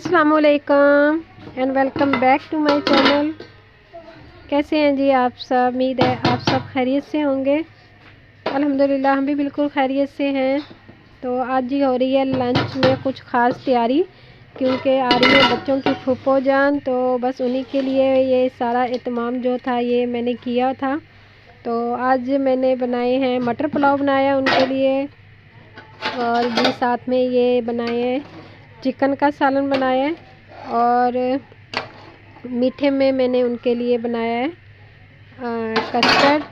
अस्सलामुअलैकुम and welcome back to my channel. कैसे हैं जी आप सब? उम्मीद है आप सब खैरियत से होंगे। अल्हम्दुलिल्लाह हम भी बिल्कुल खैरियत से हैं। तो आज जी हो रही है लंच में कुछ ख़ास तैयारी, क्योंकि आ रही है बच्चों की फूफो जान। तो बस उन्हीं के लिए ये सारा एहतमाम जो था ये मैंने किया था। तो आज मैंने बनाए हैं मटर पुलाव बनाया उनके लिए, और भी साथ में ये बनाए हैं चिकन का सालन बनाया है, और मीठे में मैंने उनके लिए बनाया है कस्टर्ड।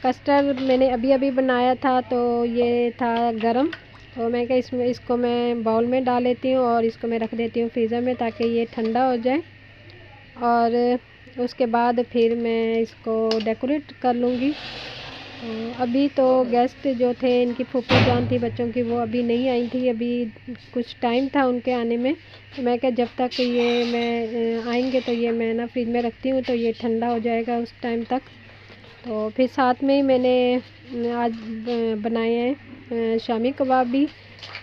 कस्टर्ड मैंने अभी अभी बनाया था, तो ये था गरम। तो मैं क्या इसको मैं बाउल में डाल लेती हूँ और इसको मैं रख देती हूँ फ्रीज़र में, ताकि ये ठंडा हो जाए। और उसके बाद फिर मैं इसको डेकोरेट कर लूँगी। अभी तो गेस्ट जो थे इनकी फूफी जान थी बच्चों की, वो अभी नहीं आई थी, अभी कुछ टाइम था उनके आने में। तो मैं क्या जब तक ये मैं आएंगे तो ये मैं ना फ्रिज में रखती हूँ, तो ये ठंडा हो जाएगा उस टाइम तक। तो फिर साथ में ही मैंने आज बनाए हैं शामी कबाब भी।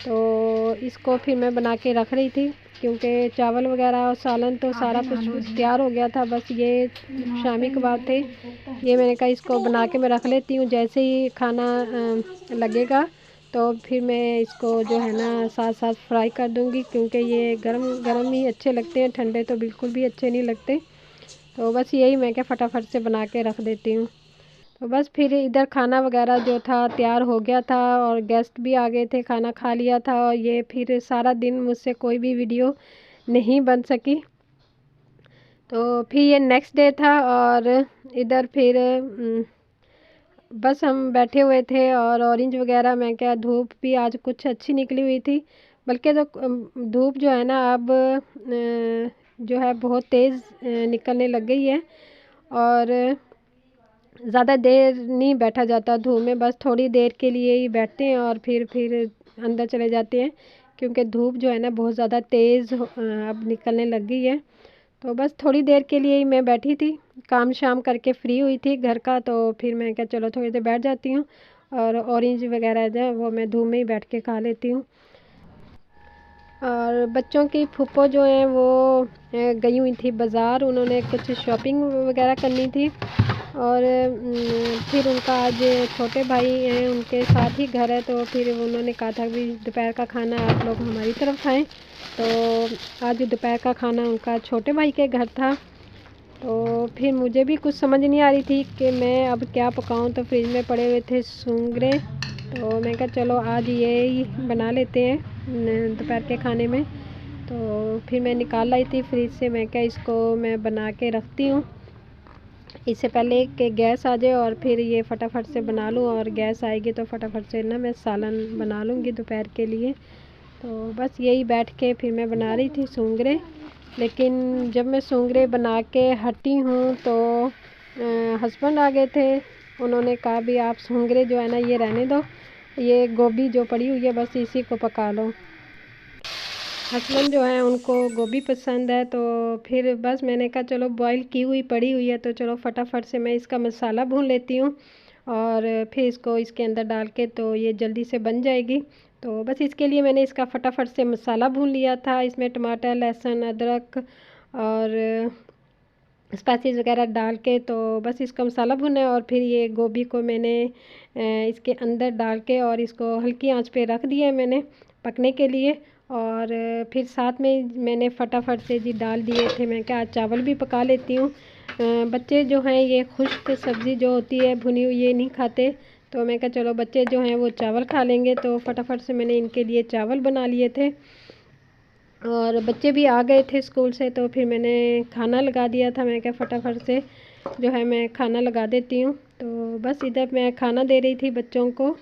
तो इसको फिर मैं बना के रख रही थी, क्योंकि चावल वगैरह और सालन तो सारा कुछ तैयार हो गया था, बस ये शामी कबाब थे। ये मैंने कहा इसको बना के मैं रख लेती हूँ, जैसे ही खाना लगेगा तो फिर मैं इसको जो है ना साथ साथ फ्राई कर दूँगी, क्योंकि ये गरम गरम ही अच्छे लगते हैं, ठंडे तो बिल्कुल भी अच्छे नहीं लगते। तो बस यही मैं क्या फटाफट से बना के रख देती हूँ। तो बस फिर इधर खाना वगैरह जो था तैयार हो गया था, और गेस्ट भी आ गए थे, खाना खा लिया था। और ये फिर सारा दिन मुझसे कोई भी वीडियो नहीं बन सकी। तो फिर ये नेक्स्ट डे था, और इधर फिर बस हम बैठे हुए थे, और ऑरेंज वगैरह मैं क्या धूप भी आज कुछ अच्छी निकली हुई थी। बल्कि तो धूप जो है ना अब जो है बहुत तेज़ निकलने लग गई है, और ज़्यादा देर नहीं बैठा जाता धूप में, बस थोड़ी देर के लिए ही बैठते हैं और फिर अंदर चले जाते हैं, क्योंकि धूप जो है ना बहुत ज़्यादा तेज़ अब निकलने लग गई है। तो बस थोड़ी देर के लिए ही मैं बैठी थी, काम शाम करके फ्री हुई थी घर का। तो फिर मैं क्या चलो थोड़ी देर बैठ जाती हूँ, और ऑरेंज वगैरह जो है वो मैं धूप में ही बैठ के खा लेती हूँ। और बच्चों की फूफो जो हैं वो गई हुई थी बाज़ार, उन्होंने कुछ शॉपिंग वगैरह करनी थी। और फिर उनका आज छोटे भाई हैं उनके साथ ही घर है, तो फिर उन्होंने कहा था कि दोपहर का खाना आप लोग हमारी तरफ खाएं। तो आज दोपहर का खाना उनका छोटे भाई के घर था। तो फिर मुझे भी कुछ समझ नहीं आ रही थी कि मैं अब क्या पकाऊं, तो फ्रिज में पड़े हुए थे सूंगरे। तो मैं कहा चलो आज ये ही बना लेते हैं दोपहर के खाने में। तो फिर मैं निकाल लाई थी फ्रिज से, मैं क्या इसको मैं बना के रखती हूँ, इससे पहले कि गैस आ जाए, और फिर ये फटाफट से बना लूँ, और गैस आएगी तो फटाफट से ना मैं सालन बना लूँगी दोपहर के लिए। तो बस यही बैठ के फिर मैं बना रही थी सूंगरे। लेकिन जब मैं सूंगरे बना के हटी हूँ तो हस्बैंड आ गए थे। उन्होंने कहा भी आप सूंगरे जो है ना ये रहने दो, ये गोभी जो पड़ी हुई है बस इसी को पका लो। हस्बैंड जो है उनको गोभी पसंद है, तो फिर बस मैंने कहा चलो बॉईल की हुई पड़ी हुई है, तो चलो फटाफट से मैं इसका मसाला भून लेती हूँ, और फिर इसको इसके अंदर डाल के तो ये जल्दी से बन जाएगी। तो बस इसके लिए मैंने इसका फटाफट से मसाला भून लिया था। इसमें टमाटर, लहसुन, अदरक और स्पाइसेस वगैरह डाल के तो बस इसका मसाला भुना है, और फिर ये गोभी को मैंने इसके अंदर डाल के और इसको हल्की आंच पे रख दिया है मैंने पकने के लिए। और फिर साथ में मैंने फटाफट से जी डाल दिए थे, मैं क्या चावल भी पका लेती हूँ। बच्चे जो हैं ये खुश्क सब्ज़ी जो होती है भुनी हुई ये नहीं खाते, तो मैं कहा चलो बच्चे जो हैं वो चावल खा लेंगे। तो फटाफट से मैंने इनके लिए चावल बना लिए थे, और बच्चे भी आ गए थे स्कूल से, तो फिर मैंने खाना लगा दिया था। मैं क्या फटाफट से जो है मैं खाना लगा देती हूँ। तो बस इधर मैं खाना दे रही थी बच्चों को।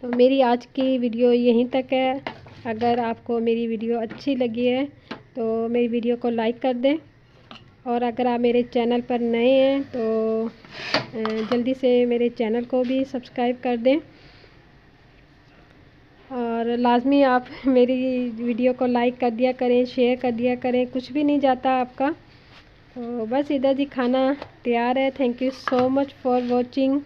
तो मेरी आज की वीडियो यहीं तक है। अगर आपको मेरी वीडियो अच्छी लगी है तो मेरी वीडियो को लाइक कर दें, और अगर आप मेरे चैनल पर नए हैं तो जल्दी से मेरे चैनल को भी सब्सक्राइब कर दें, और लाजमी आप मेरी वीडियो को लाइक कर दिया करें, शेयर कर दिया करें, कुछ भी नहीं जाता आपका। तो बस इधर जी खाना तैयार है। Thank you so much for watching.